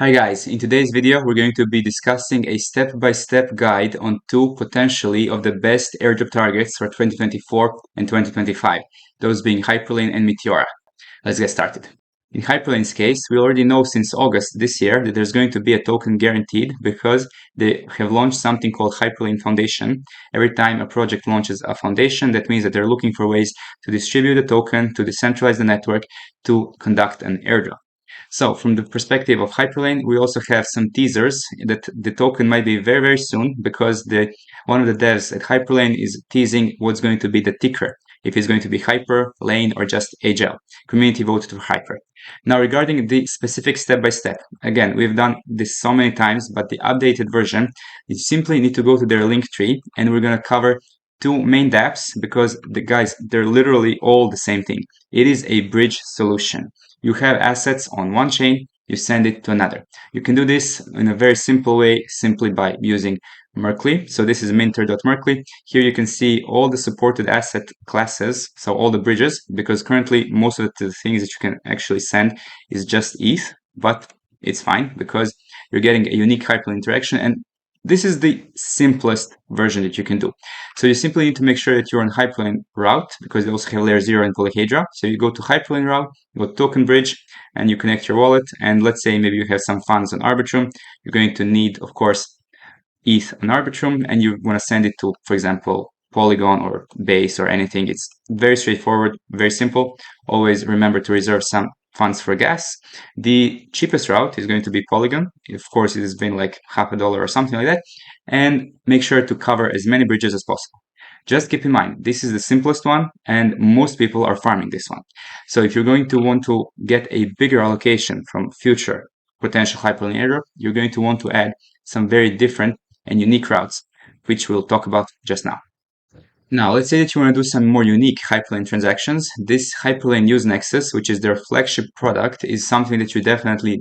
Hi guys, in today's video we're going to be discussing a step-by-step guide on two potentially of the best airdrop targets for 2024 and 2025, those being Hyperlane and Meteora. Let's get started. In Hyperlane's case, we already know since August this year that there's going to be a token guaranteed because they have launched something called Hyperlane Foundation. Every time a project launches a foundation, that means that they're looking for ways to distribute the token, to decentralize the network, to conduct an airdrop. So from the perspective of Hyperlane, we also have some teasers that the token might be very, very soon because one of the devs at Hyperlane is teasing what's going to be the ticker, if it's going to be Hyper, Lane, or just HL. Community voted for Hyper. Now, regarding the specific step-by-step, again, we've done this so many times, but the updated version, you simply need to go to their link tree, and we're going to cover two main dApps because they're literally all the same thing. It is a bridge solution. You have assets on one chain, you send it to another. You can do this in a very simple way, simply by using Merkle. So this is minter.merkle. Here you can see all the supported asset classes, so all the bridges, because currently most of the things that you can actually send is just ETH, but it's fine because you're getting a unique Hyperlane interaction, and this is the simplest version that you can do. So you simply need to make sure that you're on Hyperlane route because they also have layer 0 and polyhedra. So you go to Hyperlane route, you go to token bridge, and you connect your wallet. And let's say maybe you have some funds on Arbitrum. You're going to need, of course, ETH on Arbitrum, and you want to send it to, for example, Polygon or Base or anything. It's very straightforward, very simple. Always remember to reserve some funds for gas. The cheapest route is going to be Polygon. Of course, it has been like $0.50 or something like that. And make sure to cover as many bridges as possible. Just keep in mind, this is the simplest one, and most people are farming this one. So if you're going to want to get a bigger allocation from future potential Hyperlane airdrop, you're going to want to add some very different and unique routes, which we'll talk about just now. Now, let's say that you want to do some more unique Hyperlane transactions. This Hyperlane Use Nexus, which is their flagship product, is something that you definitely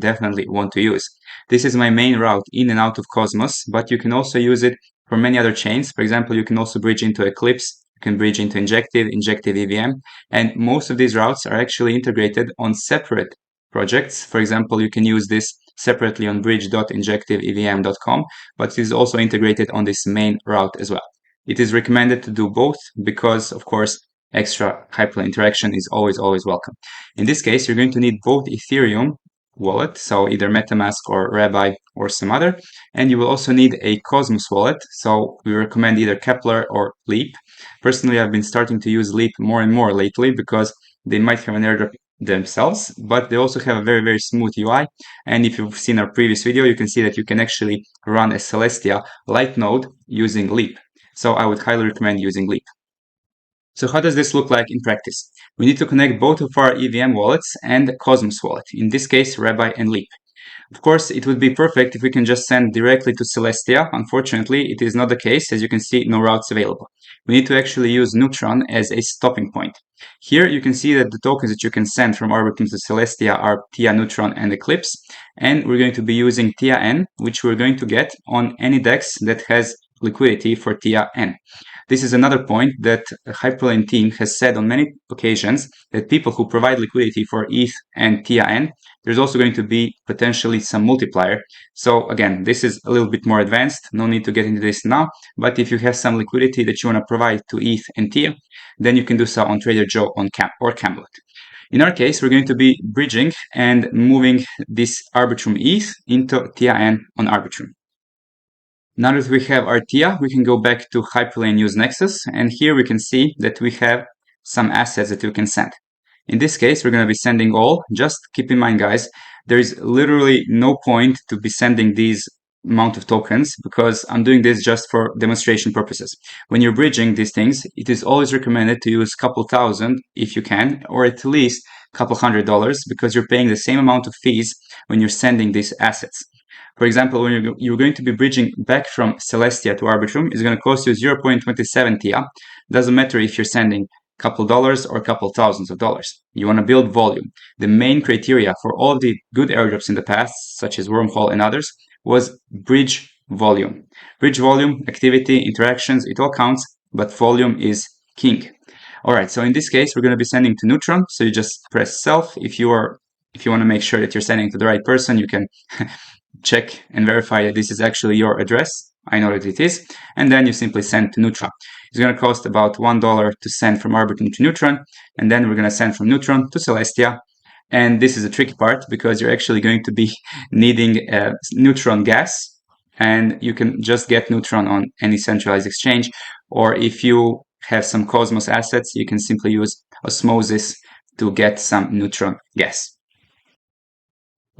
want to use. This is my main route in and out of Cosmos, but you can also use it for many other chains. For example, you can also bridge into Eclipse, you can bridge into Injective EVM, and most of these routes are actually integrated on separate projects. For example, you can use this separately on bridge.injectiveevm.com, but it is also integrated on this main route as well. It is recommended to do both because, of course, extra Hyperlane interaction is always welcome. In this case, you're going to need both Ethereum wallet, so either MetaMask or Rabbi or some other, and you will also need a Cosmos wallet, so we recommend either Kepler or Leap. Personally, I've been starting to use Leap more and more lately because they might have an airdrop themselves, but they also have a very smooth UI. And if you've seen our previous video, you can see that you can actually run a Celestia light node using Leap. So I would highly recommend using Leap. So how does this look like in practice? We need to connect both of our EVM wallets and the Cosmos wallet, in this case Rabbi and Leap. Of course, it would be perfect if we can just send directly to Celestia. Unfortunately, it is not the case. As you can see, no routes available. We need to actually use Neutron as a stopping point. Here you can see that the tokens that you can send from Arbitrum to Celestia are TIA, Neutron, and Eclipse. And we're going to be using TIA N, which we're going to get on any DEX that has liquidity for TIA N. This is another point that the Hyperlane team has said on many occasions, that people who provide liquidity for ETH and TIA N, there's also going to be potentially some multiplier. So again, this is a little bit more advanced. No need to get into this now. But if you have some liquidity that you want to provide to ETH and TIA, then you can do so on Trader Joe or Camelot. In our case, we're going to be bridging and moving this Arbitrum ETH into TIA N on Arbitrum. Now that we have our TIA, we can go back to Hyperlane Use Nexus, and here we can see that we have some assets that we can send. In this case, we're going to be sending all. Just keep in mind, guys, there is literally no point to be sending these amount of tokens because I'm doing this just for demonstration purposes. When you're bridging these things, it is always recommended to use a couple thousand if you can, or at least a couple $100 because you're paying the same amount of fees when you're sending these assets. For example, when you're going to be bridging back from Celestia to Arbitrum, it's going to cost you 0.27 TIA. Doesn't matter if you're sending a couple dollars or a couple thousands of dollars. You want to build volume. The main criteria for all of the good airdrops in the past, such as Wormhole and others, was bridge volume. Bridge volume, activity, interactions, it all counts, but volume is king. All right, so in this case, we're going to be sending to Neutron. So you just press self if you are if you want to make sure that you're sending to the right person, you can check and verify that this is actually your address. I know that it is. And then you simply send to Neutron. It's going to cost about $1 to send from Arbitrum to Neutron. And then we're going to send from Neutron to Celestia. And this is a tricky part because you're actually going to be needing Neutron gas. And you can just get Neutron on any centralized exchange. Or if you have some Cosmos assets, you can simply use Osmosis to get some Neutron gas.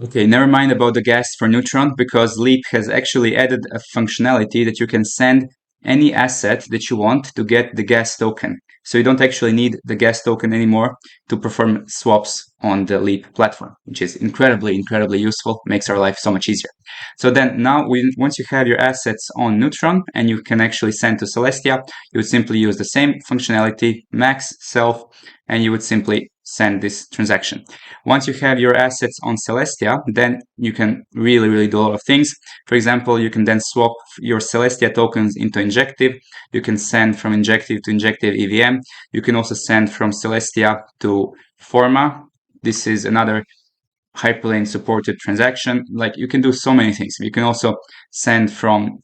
Okay, never mind about the gas for Neutron, because Leap has actually added a functionality that you can send any asset that you want to get the gas token. So you don't actually need the gas token anymore to perform swaps on the Leap platform, which is incredibly useful, makes our life so much easier. So then now, once you have your assets on Neutron and you can actually send to Celestia, you would simply use the same functionality, max, self, and you would simply send this transaction. Once you have your assets on Celestia, then you can really do a lot of things. For example, you can then swap your Celestia tokens into Injective. You can send from Injective to Injective EVM. You can also send from Celestia to Forma. This is another Hyperlane supported transaction. Like, you can do so many things. You can also send from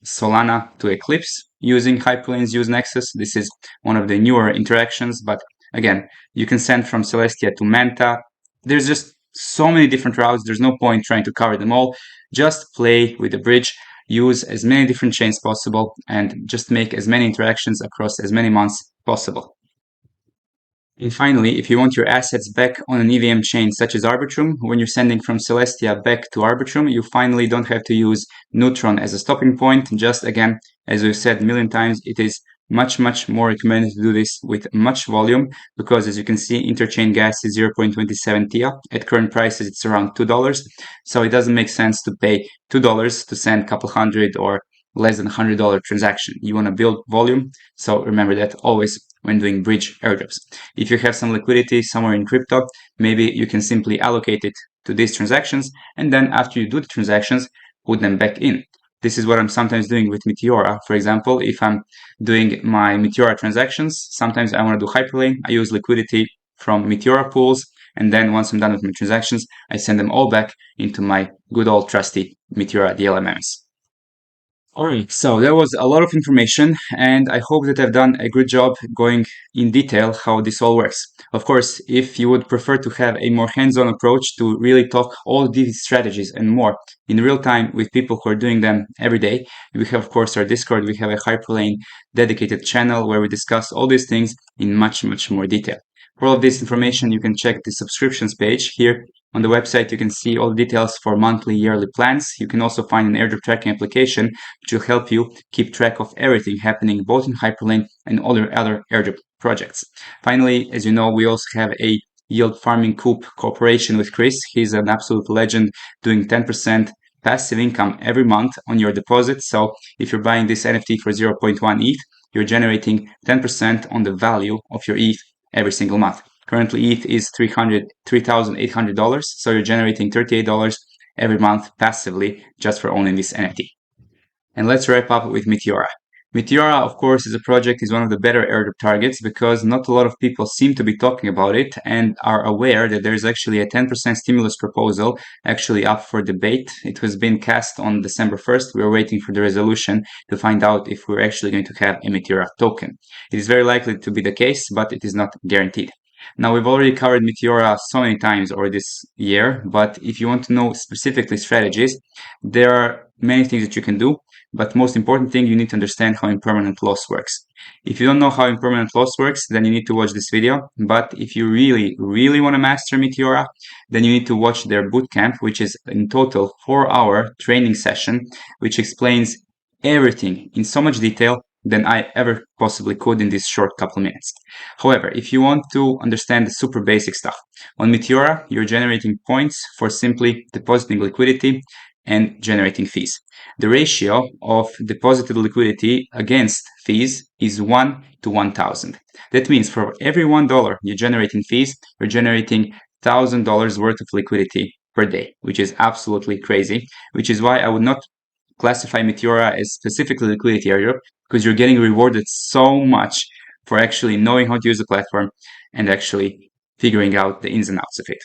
Solana to Eclipse using Hyperlane's use nexus. This is one of the newer interactions, but again, you can send from Celestia to Manta. There's just so many different routes. There's no point trying to cover them all. Just play with the bridge, use as many different chains possible, and just make as many interactions across as many months possible. And finally, if you want your assets back on an EVM chain such as Arbitrum, when you're sending from Celestia back to Arbitrum, you finally don't have to use Neutron as a stopping point. Just again, as we've said a million times, it is much more recommended to do this with much volume, because as you can see, interchain gas is 0.27 TIA. At current prices, it's around $2. So it doesn't make sense to pay $2 to send a couple hundred or less than $100 transaction. You want to build volume. So remember that always when doing bridge airdrops. If you have some liquidity somewhere in crypto, maybe you can simply allocate it to these transactions, and then after you do the transactions, put them back in. This is what I'm sometimes doing with Meteora. For example, if I'm doing my Meteora transactions, sometimes I want to do Hyperlane. I use liquidity from Meteora pools, and then once I'm done with my transactions, I send them all back into my good old trusty Meteora DLMMs. Alright, so that was a lot of information, and I hope that I've done a good job going in detail how this all works. Of course, if you would prefer to have a more hands-on approach to really talk all these strategies and more in real time with people who are doing them every day, we have, of course, our Discord. We have a Hyperlane dedicated channel where we discuss all these things in much more detail. For all of this information, you can check the subscriptions page here. On the website, you can see all the details for monthly, yearly plans. You can also find an airdrop tracking application, which will help you keep track of everything happening both in Hyperlane and all your other airdrop projects. Finally, as you know, we also have a yield farming coup cooperation with Chris. He's an absolute legend, doing 10% passive income every month on your deposit. So if you're buying this NFT for 0.1 ETH, you're generating 10% on the value of your ETH every single month. Currently, ETH is $3,800, so you're generating $38 every month passively just for owning this NFT. And let's wrap up with Meteora. Meteora, of course, is one of the better airdrop targets because not a lot of people seem to be talking about it and are aware that there's actually a 10% stimulus proposal actually up for debate. It has been cast on December 1st. We are waiting for the resolution to find out if we're actually going to have a Meteora token. It is very likely to be the case, but it is not guaranteed. Now, we've already covered Meteora so many times over this year, but if you want to know specifically strategies, there are many things that you can do, but most important thing, you need to understand how impermanent loss works. If you don't know how impermanent loss works, then you need to watch this video, but if you really want to master Meteora, then you need to watch their bootcamp, which is in total 4-hour training session, which explains everything in so much detail than I ever possibly could in this short couple minutes. However, if you want to understand the super basic stuff, on Meteora, you're generating points for simply depositing liquidity and generating fees. The ratio of deposited liquidity against fees is 1 to 1,000. That means for every $1 you generate in fees, you're generating $1,000 worth of liquidity per day, which is absolutely crazy, which is why I would not classify Meteora as specifically liquidity airdrop, because you're getting rewarded so much for actually knowing how to use the platform and actually figuring out the ins and outs of it.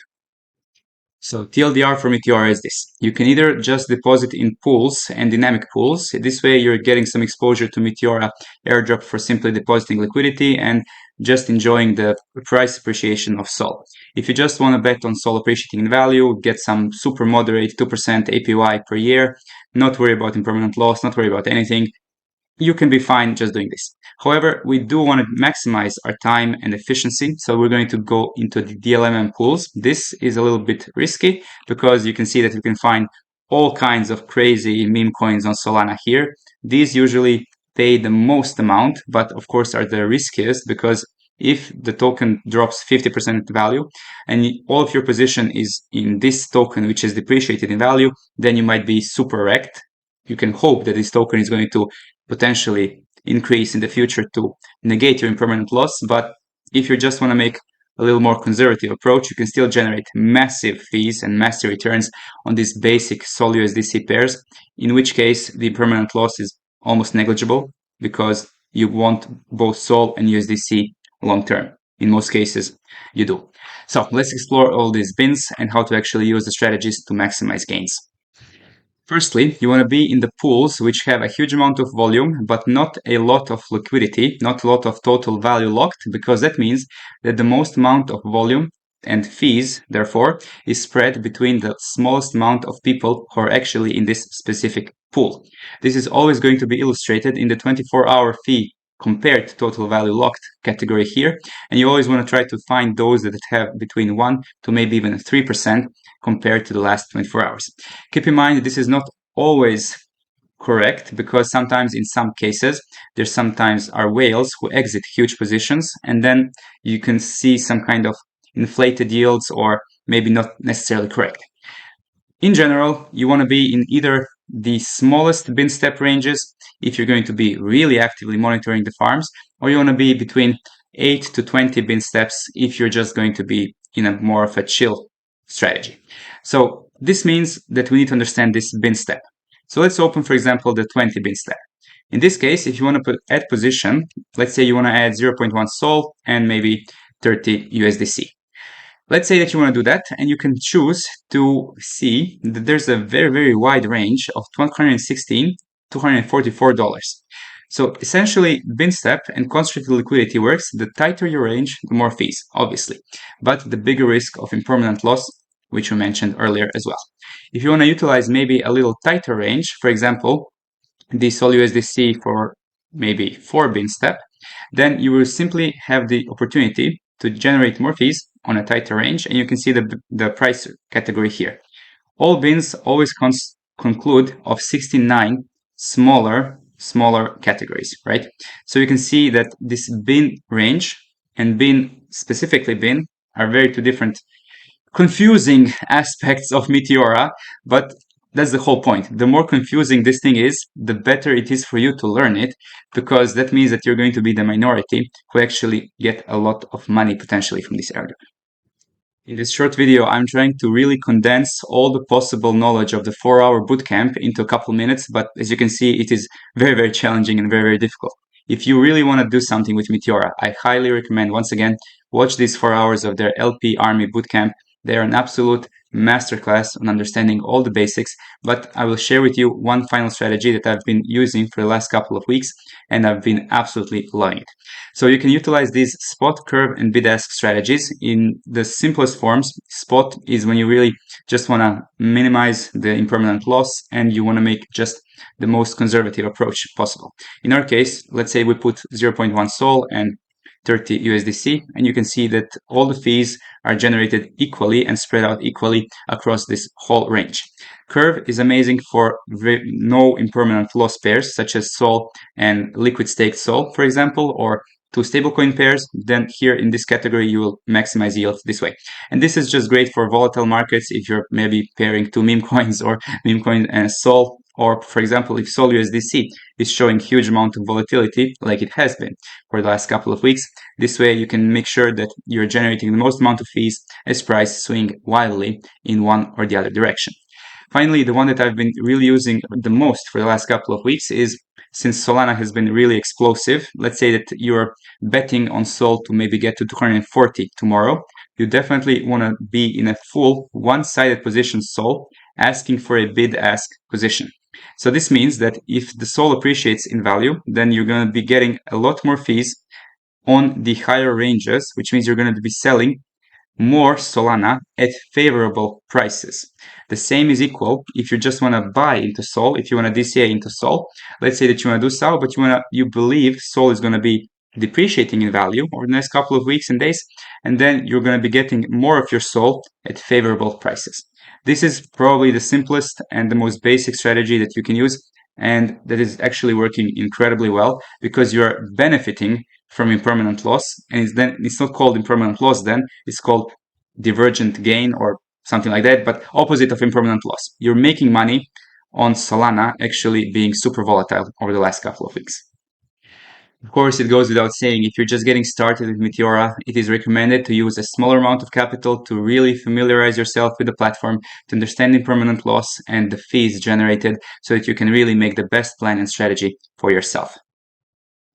So TLDR for Meteora is this. You can either just deposit in pools and dynamic pools. This way you're getting some exposure to Meteora airdrop for simply depositing liquidity and just enjoying the price appreciation of SOL. If you just want to bet on SOL appreciating in value, get some super moderate 2% APY per year, not worry about impermanent loss, not worry about anything, you can be fine just doing this. However, we do want to maximize our time and efficiency, so we're going to go into the DLMM pools. This is a little bit risky because you can see that you can find all kinds of crazy meme coins on Solana here. These usually pay the most amount, but of course are the riskiest because if the token drops 50% value and all of your position is in this token, which is depreciated in value, then you might be super wrecked. You can hope that this token is going to potentially increase in the future to negate your impermanent loss. But if you just want to make a little more conservative approach, you can still generate massive fees and massive returns on these basic SOL USDC pairs, in which case the impermanent loss is almost negligible because you want both SOL and USDC long term. In most cases, you do. So let's explore all these bins and how to actually use the strategies to maximize gains. Firstly, you want to be in the pools which have a huge amount of volume, but not a lot of liquidity, not a lot of total value locked, because that means that the most amount of volume and fees, therefore, is spread between the smallest amount of people who are actually in this specific pool. This is always going to be illustrated in the 24-hour fee compared to total value locked category here. And you always want to try to find those that have between 1 to maybe even 3% compared to the last 24 hours. Keep in mind that this is not always correct because sometimes in some cases there sometimes are whales who exit huge positions and then you can see some kind of inflated yields or maybe not necessarily correct. In general, you want to be in either the smallest bin step ranges if you're going to be really actively monitoring the farms, or you want to be between 8 to 20 bin steps if you're just going to be in a more of a chill strategy. So this means that we need to understand this bin step. So let's open, for example, the 20 bin step. In this case, if you want to add position, let's say you want to add 0.1 SOL and maybe 30 USDC. Let's say that you want to do that, and you can choose to see that there's a very, very wide range of $216 to $244. So essentially, bin step and concentrated liquidity works. The tighter your range, the more fees, obviously, but the bigger risk of impermanent loss, which we mentioned earlier as well. If you want to utilize maybe a little tighter range, for example, the SOL USDC for maybe 4 bin step, then you will simply have the opportunity to generate more fees on a tighter range, and you can see the price category here. All bins always conclude of 69 smaller categories, right? So you can see that this bin range and bin, specifically bin, are very two different confusing aspects of Meteora, but that's the whole point. The more confusing this thing is, the better it is for you to learn it, because that means that you're going to be the minority who actually get a lot of money potentially from this airdrop. In this short video, I'm trying to really condense all the possible knowledge of the 4-hour bootcamp into a couple minutes, but as you can see, it is very, very challenging and very, very difficult. If you really want to do something with Meteora, I highly recommend, once again, watch these 4 hours of their LP Army bootcamp. They are an absolute masterclass on understanding all the basics, but I will share with you one final strategy that I've been using for the last couple of weeks, and I've been absolutely loving it. So you can utilize these spot, curve, and bid-ask strategies in the simplest forms. Spot is when you really just want to minimize the impermanent loss and you want to make just the most conservative approach possible. In our case, let's say we put 0.1 SOL and 30 USDC, and you can see that all the fees are generated equally and spread out equally across this whole range. Curve is amazing for no impermanent loss pairs, such as SOL and liquid staked SOL, for example, or two stablecoin pairs. Then here in this category, you will maximize yield this way. And this is just great for volatile markets if you're maybe pairing two meme coins or meme coin and SOL, or for example, if SOL USDC is showing huge amount of volatility like it has been for the last couple of weeks. This way you can make sure that you're generating the most amount of fees as prices swing wildly in one or the other direction. Finally, the one that I've been really using the most for the last couple of weeks is, since Solana has been really explosive, let's say that you're betting on Sol to maybe get to 240 tomorrow, you definitely want to be in a full one-sided position Sol, asking for a bid-ask position. So this means that if the Sol appreciates in value, then you're going to be getting a lot more fees on the higher ranges, which means you're going to be selling more Solana at favorable prices. The same is equal if you just want to buy into Sol, if you want to DCA into Sol. Let's say that you want to do so, but you believe Sol is going to be depreciating in value over the next couple of weeks and days, and then you're going to be getting more of your Sol at favorable prices. This is probably the simplest and the most basic strategy that you can use, and that is actually working incredibly well because you're benefiting from impermanent loss, and it's not called impermanent loss then, it's called divergent gain or something like that, but opposite of impermanent loss. You're making money on Solana actually being super volatile over the last couple of weeks. Of course, it goes without saying, if you're just getting started with Meteora, it is recommended to use a smaller amount of capital to really familiarize yourself with the platform, to understand impermanent loss and the fees generated so that you can really make the best plan and strategy for yourself.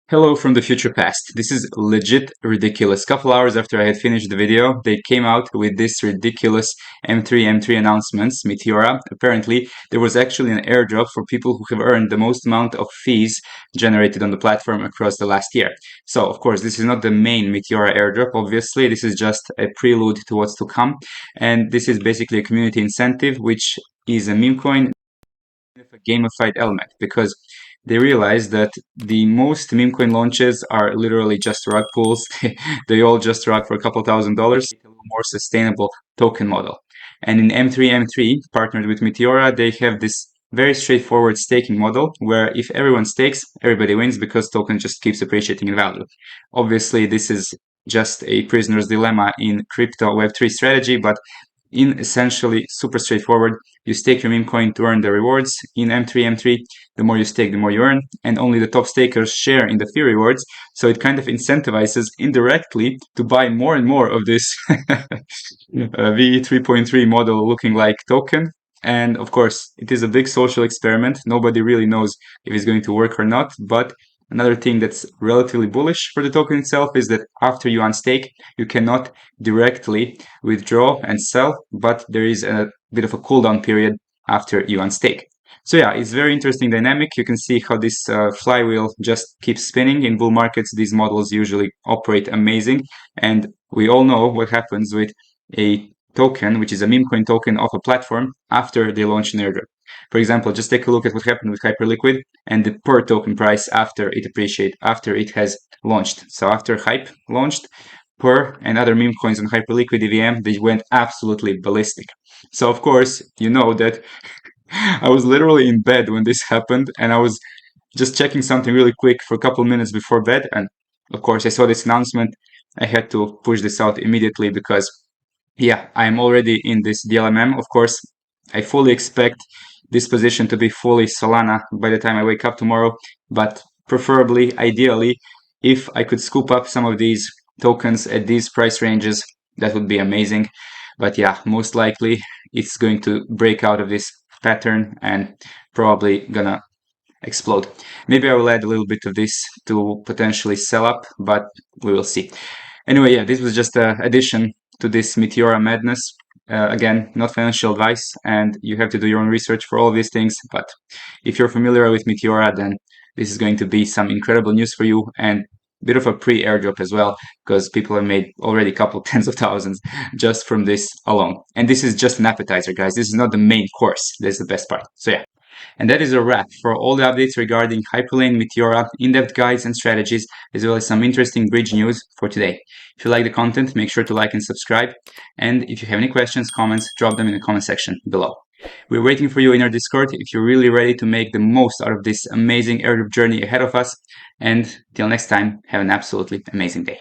Hello from the future past. This is legit ridiculous. Couple hours after I had finished the video, they came out with this ridiculous M3 announcements, Meteora. Apparently, there was actually an airdrop for people who have earned the most amount of fees generated on the platform across the last year. So, of course, this is not the main Meteora airdrop, obviously. This is just a prelude to what's to come. And this is basically a community incentive, which is a meme coin with a gamified element, because they realized that the most meme coin launches are literally just rug pulls. They all just rug for a couple $1,000. A little more sustainable token model. And in M3 partnered with Meteora, they have this very straightforward staking model where if everyone stakes, everybody wins because token just keeps appreciating in value. Obviously, this is just a prisoner's dilemma in crypto Web3 strategy, but in essentially super straightforward. You stake your meme coin to earn the rewards. In M3, the more you stake, the more you earn, and only the top stakers share in the fee rewards. So it kind of incentivizes indirectly to buy more and more of this V3.3 model looking like token. And of course, it is a big social experiment. Nobody really knows if it's going to work or not, but another thing that's relatively bullish for the token itself is that after you unstake, you cannot directly withdraw and sell, but there is a bit of a cooldown period after you unstake. So yeah, it's very interesting dynamic. You can see how this flywheel just keeps spinning. In bull markets, these models usually operate amazing. And we all know what happens with a token, which is a meme coin token of a platform after they launch an airdrop. For example, just take a look at what happened with Hyperliquid and the per token price after it has launched. So after Hype launched, Per and other meme coins on Hyperliquid EVM, they went absolutely ballistic. So of course, you know that I was literally in bed when this happened, and I was just checking something really quick for a couple minutes before bed, and of course I saw this announcement. I had to push this out immediately because yeah, I'm already in this DLMM. Of course, I fully expect this position to be fully Solana by the time I wake up tomorrow, but preferably, ideally, if I could scoop up some of these tokens at these price ranges, that would be amazing. But yeah, most likely it's going to break out of this pattern and probably gonna explode. Maybe I will add a little bit of this to potentially sell up, but we will see. Anyway, yeah, this was just an addition to this Meteora madness. Again, not financial advice, and you have to do your own research for all of these things. But if you're familiar with Meteora, then this is going to be some incredible news for you, and a bit of a pre-airdrop as well, because people have made already a couple tens of thousands just from this alone. And this is just an appetizer, guys. This is not the main course. This is the best part. So yeah. And that is a wrap for all the updates regarding Hyperlane, Meteora, in-depth guides and strategies, as well as some interesting bridge news for today. If you like the content, make sure to like and subscribe. And if you have any questions, comments, drop them in the comment section below. We're waiting for you in our Discord if you're really ready to make the most out of this amazing airdrop journey ahead of us. And till next time, have an absolutely amazing day.